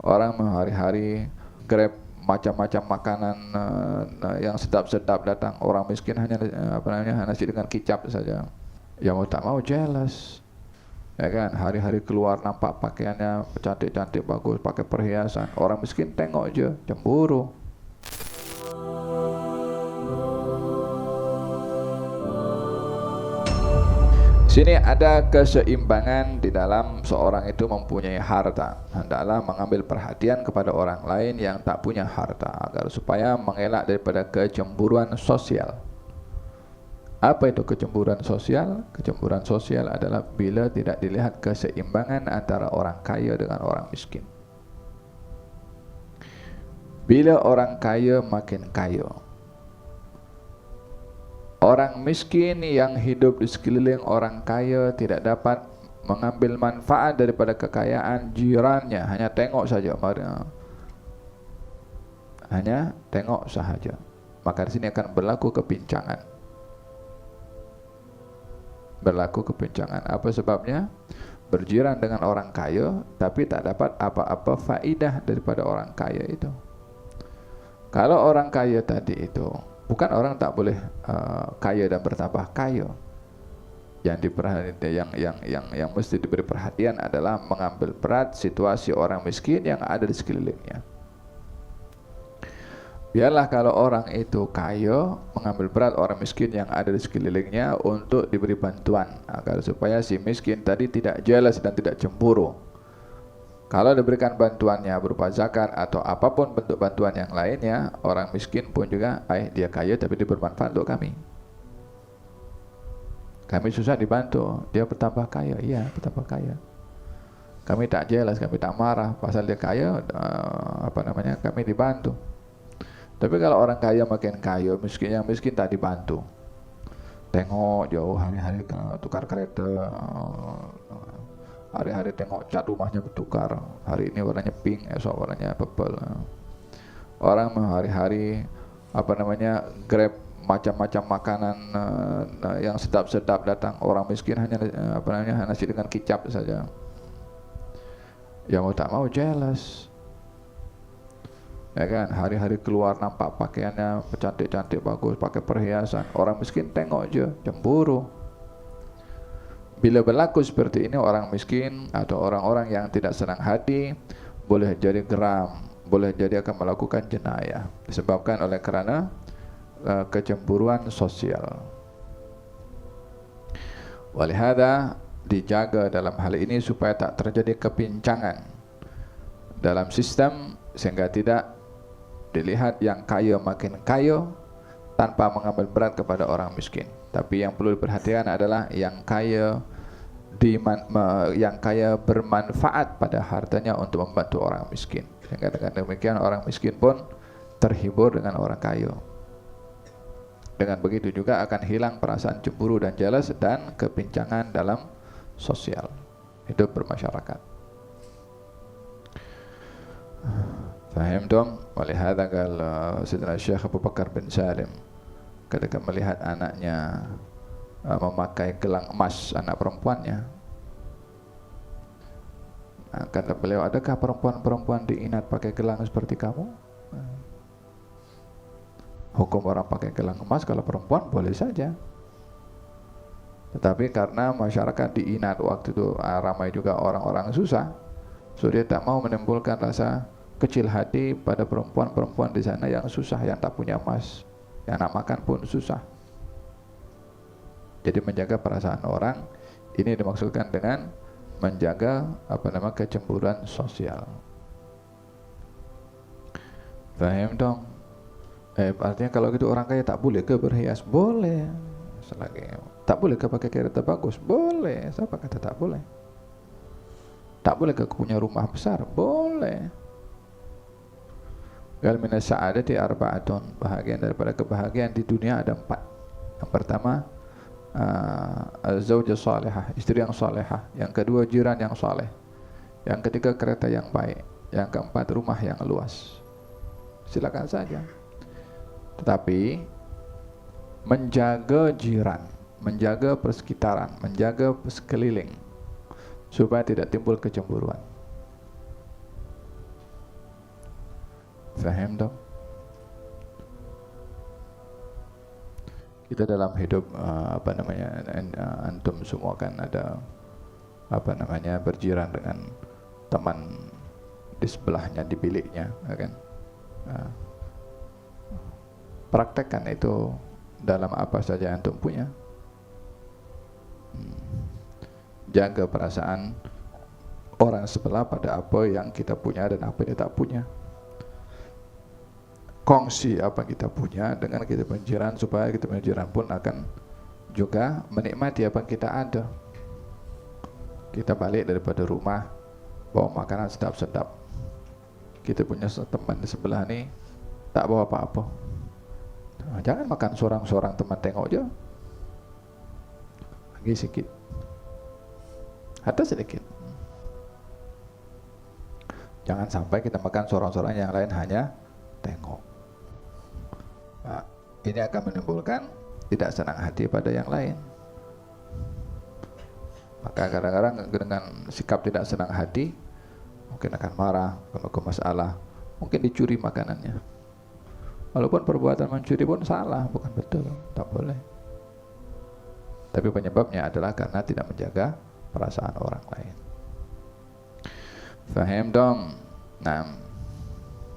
Orang hari-hari grab macam-macam makanan yang sedap-sedap datang, orang miskin hanya nasi dengan kicap saja. Yang mau tak mau jealous, ya kan? Hari-hari keluar nampak pakaiannya cantik-cantik bagus, pakai perhiasan, orang miskin tengok je cemburu. Sini ada keseimbangan di dalam seorang itu mempunyai harta. Hendaklah mengambil perhatian kepada orang lain yang tak punya harta agar supaya mengelak daripada kecemburuan sosial. Apa itu kecemburuan sosial? Kecemburuan sosial adalah bila tidak dilihat keseimbangan antara orang kaya dengan orang miskin. Bila orang kaya makin kaya, orang miskin yang hidup di sekeliling orang kaya tidak dapat mengambil manfaat daripada kekayaan jirannya, hanya tengok saja, hanya tengok sahaja. Maka di sini akan berlaku kepincangan. Apa sebabnya? Berjiran dengan orang kaya tapi tak dapat apa-apa faidah daripada orang kaya itu. Kalau orang kaya tadi itu, bukan orang tak boleh kaya dan bertambah kaya. Yang mesti diberi perhatian adalah mengambil berat situasi orang miskin yang ada di sekelilingnya. Biarlah kalau orang itu kaya, mengambil berat orang miskin yang ada di sekelilingnya untuk diberi bantuan agar supaya si miskin tadi tidak jealous dan tidak cemburu. Kalau diberikan bantuannya berupa zakat atau apapun bentuk bantuan yang lainnya, orang miskin pun juga, dia kaya tapi dia bermanfaat untuk kami. Kami susah dibantu, dia bertambah kaya, iya bertambah kaya. Kami tak jelas, kami tak marah, pasal dia kaya, kami dibantu. Tapi kalau orang kaya makin kaya, yang miskin tak dibantu. Tengok jauh hari-hari tukar kereta, hari-hari tengok cat rumahnya bertukar, hari ini warnanya pink, esok warnanya purple. Orang hari-hari grab macam-macam makanan yang sedap-sedap datang, orang miskin hanya nasi dengan kicap saja. Yang mau tak mau jealous, ya kan? Hari-hari keluar nampak pakaiannya cantik-cantik bagus, pakai perhiasan, orang miskin tengok je cemburu. Bila berlaku seperti ini, orang miskin atau orang-orang yang tidak senang hati boleh jadi geram, boleh jadi akan melakukan jenayah disebabkan oleh kerana kecemburuan sosial. Walihada dijaga dalam hal ini supaya tak terjadi kepincangan dalam sistem, sehingga tidak dilihat yang kaya makin kaya tanpa mengambil berat kepada orang miskin. Tapi yang perlu diperhatikan adalah yang kaya bermanfaat pada hartanya untuk membantu orang miskin. Sehingga dengan demikian orang miskin pun terhibur dengan orang kaya. Dengan begitu juga akan hilang perasaan cemburu dan jealous dan kepincangan dalam sosial hidup bermasyarakat. Faham dong? Walihada qala Sayyidina Syekh Abu Bakar bin Salim ketika melihat anaknya memakai gelang emas, anak perempuannya, kata beliau, adakah perempuan-perempuan diinat pakai gelang seperti kamu? Hukum orang pakai gelang emas kalau perempuan boleh saja, tetapi karena masyarakat diinat waktu itu ramai juga orang-orang susah, so dia tak mau menimbulkan rasa kecil hati pada perempuan-perempuan di sana yang susah, yang tak punya emas, yang nak makan pun susah. Jadi menjaga perasaan orang ini dimaksudkan dengan menjaga kecemburuan sosial. Faham dong? Artinya kalau gitu orang kaya tak boleh ke berhias? Boleh. Selagi tak boleh ke pakai kereta bagus? Boleh. Siapa kata tak boleh? Tak boleh ke punya rumah besar? Boleh. Gal minas sa'adati arba'atun, bahagian daripada kebahagiaan di dunia ada 4. Yang pertama az-zaujah salihah, istri yang salihah. Yang kedua jiran yang saleh. Yang ketiga kereta yang baik. Yang keempat rumah yang luas. Silakan saja. Tetapi menjaga jiran, menjaga persekitaran, menjaga sekeliling supaya tidak timbul kecemburuan. Faham dong? Kita dalam hidup antum semua kan ada berjiran dengan teman di sebelahnya, di biliknya, ya kan? Praktekkan itu dalam apa saja yang antum punya. Jaga perasaan orang sebelah pada apa yang kita punya dan apa yang dia tak punya. Kongsi apa kita punya dengan kita penjiran, supaya kita penjiran pun akan juga menikmati apa yang kita ada. Kita balik daripada rumah bawa makanan sedap-sedap, kita punya teman di sebelah nih tak bawa apa-apa. Nah, jangan makan sorang-sorang, teman tengok aja lagi sedikit, ada sedikit. Jangan sampai kita makan sorang-sorang, yang lain hanya tengok. Nah, ini akan menimbulkan tidak senang hati pada yang lain. Maka kadang-kadang dengan sikap tidak senang hati, mungkin akan marah, kalau ke masalah, mungkin dicuri makanannya. Walaupun perbuatan mencuri pun salah, bukan betul, tak boleh. Tapi penyebabnya adalah karena tidak menjaga perasaan orang lain. Faham dong? Nah,